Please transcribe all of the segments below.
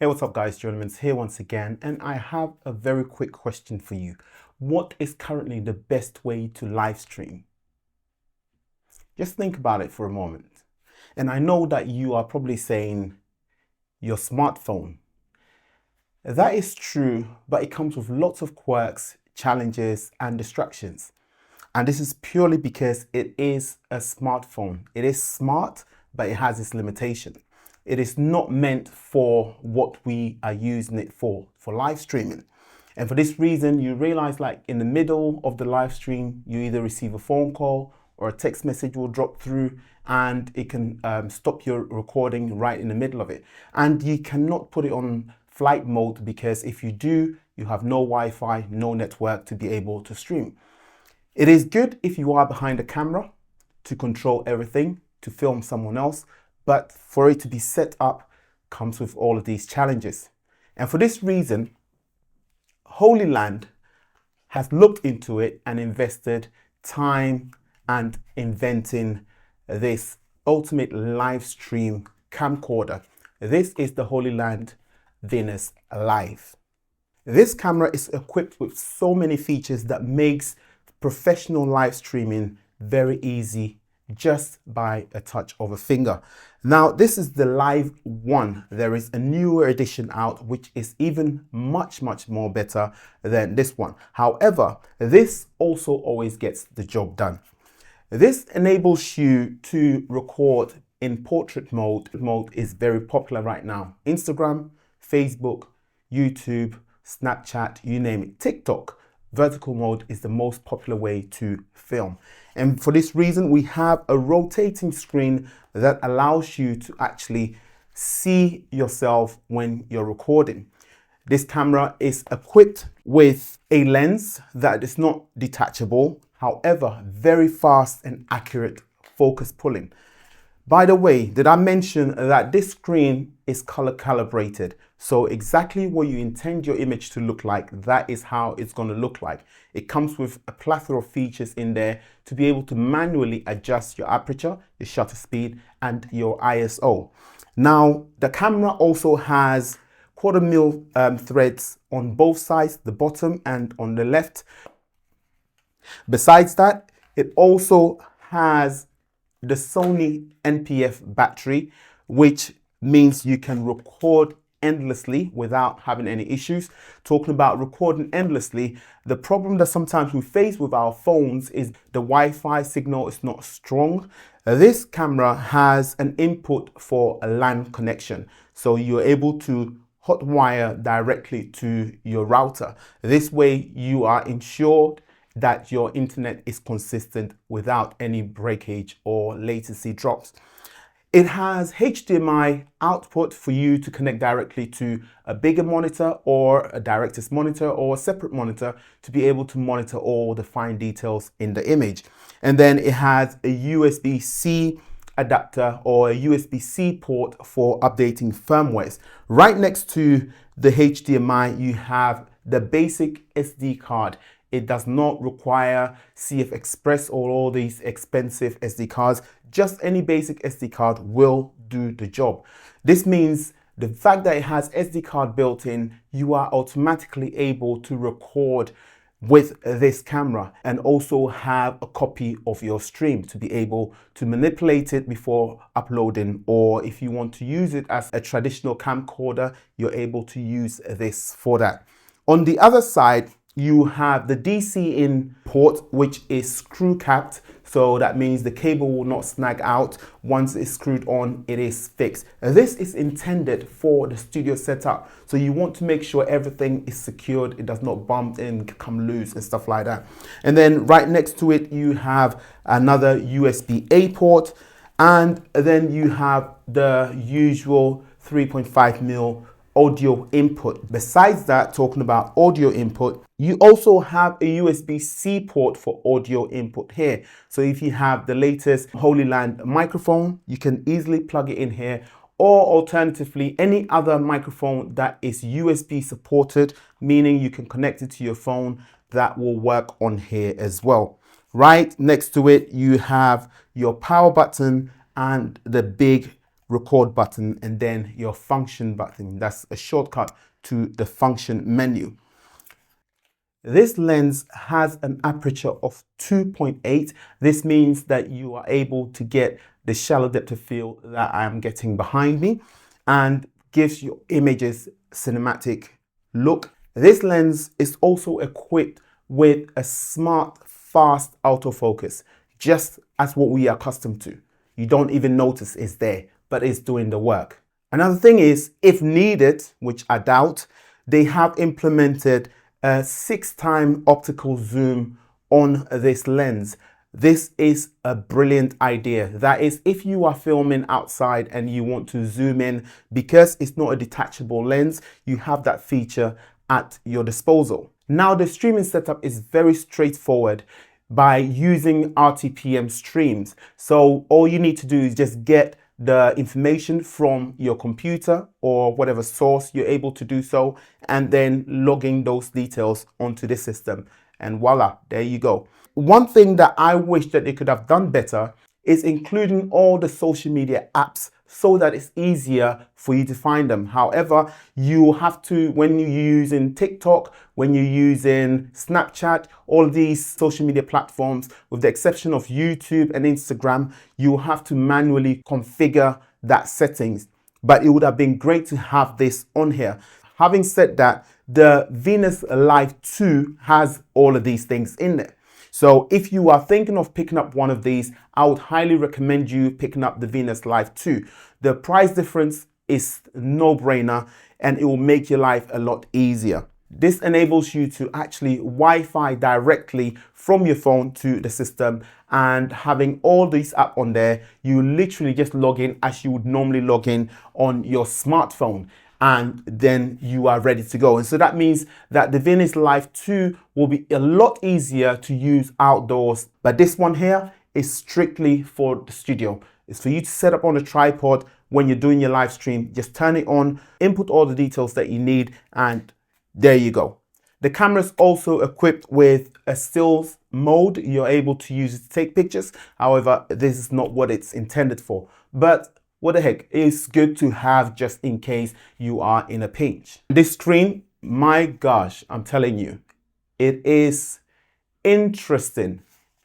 Hey, what's up guys, Journeyman's here once again, and I have a very quick question for you. What is currently the best way to live stream? Just think about it for a moment. And I know that you are probably saying your smartphone. That is true, but it comes with lots of quirks, challenges, and distractions. And this is purely because it is a smartphone. It is smart, but it has its limitation. It is not meant for what we are using it for live streaming. And for this reason, you realize like in the middle of the live stream, you either receive a phone call or a text message will drop through and it can stop your recording right in the middle of it. And you cannot put it on flight mode because if you do, you have no Wi-Fi, no network to be able to stream. It is good if you are behind a camera to control everything, to film someone else, but for it to be set up comes with all of these challenges. And for this reason, Hollyland has looked into it and invested time and inventing this ultimate live stream camcorder. This is the Hollyland VenusLiv. This camera is equipped with so many features that makes professional live streaming very easy just by a touch of a finger. Now, this is the Live 1. There is a newer edition out which is even much more better than this one. However, this also always gets the job done. This enables you to record in portrait mode. Mode is very popular right now. Instagram, Facebook, YouTube, Snapchat, you name it, TikTok. Vertical mode is the most popular way to film. And for this reason, we have a rotating screen that allows you to actually see yourself when you're recording. This camera is equipped with a lens that is not detachable, however, very fast and accurate focus pulling. By the way, did I mention that this screen is color calibrated? So exactly what you intend your image to look like, that is how it's going to look like. It comes with a plethora of features in there to be able to manually adjust your aperture, your shutter speed, and your ISO. Now, the camera also has 1/4 mil threads on both sides, the bottom and on the left. Besides that, it also has the Sony NPF battery, which means you can record endlessly without having any issues. Talking about recording endlessly, the problem that sometimes we face with our phones is the Wi-Fi signal is not strong. This camera has an input for a LAN connection, so you're able to hotwire directly to your router. This way you are ensured that your internet is consistent without any breakage or latency drops. It has HDMI output for you to connect directly to a bigger monitor or a director's monitor or a separate monitor to be able to monitor all the fine details in the image. And then it has a USB-C adapter or a USB-C port for updating firmwares. Right next to the HDMI, you have the basic SD card. It does not require CF Express or all these expensive SD cards. Just any basic SD card will do the job. This means the fact that it has SD card built in, you are automatically able to record with this camera and also have a copy of your stream to be able to manipulate it before uploading, or if you want to use it as a traditional camcorder, you're able to use this for that. On the other side, you have the DC in port, which is screw capped. So that means the cable will not snag out. Once it's screwed on, it is fixed. This is intended for the studio setup. So you want to make sure everything is secured. It does not bump and come loose and stuff like that. And then right next to it, you have another USB-A port. And then you have the usual 3.5 mil audio input. Besides that, talking about audio input, you also have a USB-C port for audio input here. So if you have the latest Hollyland microphone, you can easily plug it in here, or alternatively, any other microphone that is USB supported, meaning you can connect it to your phone, that will work on here as well. Right next to it, you have your power button and the big record button and then your function button. That's a shortcut to the function menu. This lens has an aperture of 2.8. This means that you are able to get the shallow depth of field that I am getting behind me and gives your images cinematic look. This lens is also equipped with a smart, fast autofocus, just as what we are accustomed to. You don't even notice it's there, but it's doing the work. Another thing is, if needed, which I doubt, they have implemented a 6x optical zoom on this lens. This is a brilliant idea. That is, if you are filming outside and you want to zoom in, because it's not a detachable lens, you have that feature at your disposal. Now, the streaming setup is very straightforward by using RTPM streams. So all you need to do is just get the information from your computer or whatever source you're able to do so, and then logging those details onto the system. And voila, there you go. One thing that I wish that they could have done better is including all the social media apps so that it's easier for you to find them. However, you have to, when you're using TikTok, when you're using Snapchat, all these social media platforms, with the exception of YouTube and Instagram, you have to manually configure that settings. But it would have been great to have this on here. Having said that, the VenusLiv 2 has all of these things in there. So if you are thinking of picking up one of these, I would highly recommend you picking up the VenusLiv 2. The price difference is no-brainer and it will make your life a lot easier. This enables you to actually Wi-Fi directly from your phone to the system, and having all these apps on there, you literally just log in as you would normally log in on your smartphone, and then you are ready to go. And so that means that the VenusLiv 2 will be a lot easier to use outdoors. But this one here is strictly for the studio. It's for you to set up on a tripod when you're doing your live stream. Just turn it on, input all the details that you need, and there you go. The camera is also equipped with a stills mode. You're able to use it to take pictures. However, this is not what it's intended for. But what the heck, it's good to have just in case you are in a pinch. This screen, my gosh, I'm telling you, it is interesting.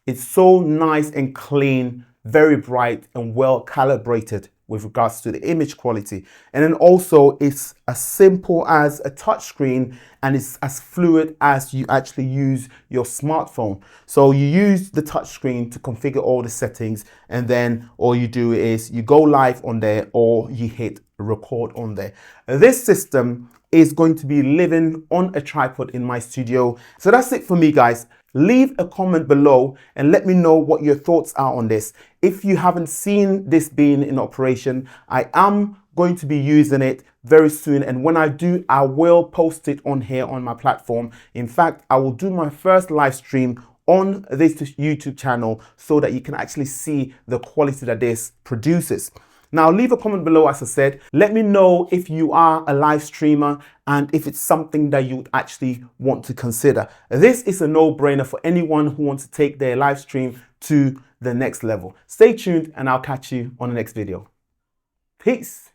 It's so nice and clean, very bright and well calibrated with regards to the image quality. And then also it's as simple as a touch screen, and it's as fluid as you actually use your smartphone. So you use the touch screen to configure all the settings, and then all you do is you go live on there or you hit record on there. This system is going to be living on a tripod in my studio. So that's it for me, guys. Leave a comment below and let me know what your thoughts are on this. If you haven't seen this being in operation, I am going to be using it very soon, and when I do, I will post it on here on my platform. In fact, I will do my first live stream on this YouTube channel so that you can actually see the quality that this produces. Now, leave a comment below, as I said. Let me know if you are a live streamer and if it's something that you actually want to consider. This is a no-brainer for anyone who wants to take their live stream to the next level. Stay tuned and I'll catch you on the next video. Peace.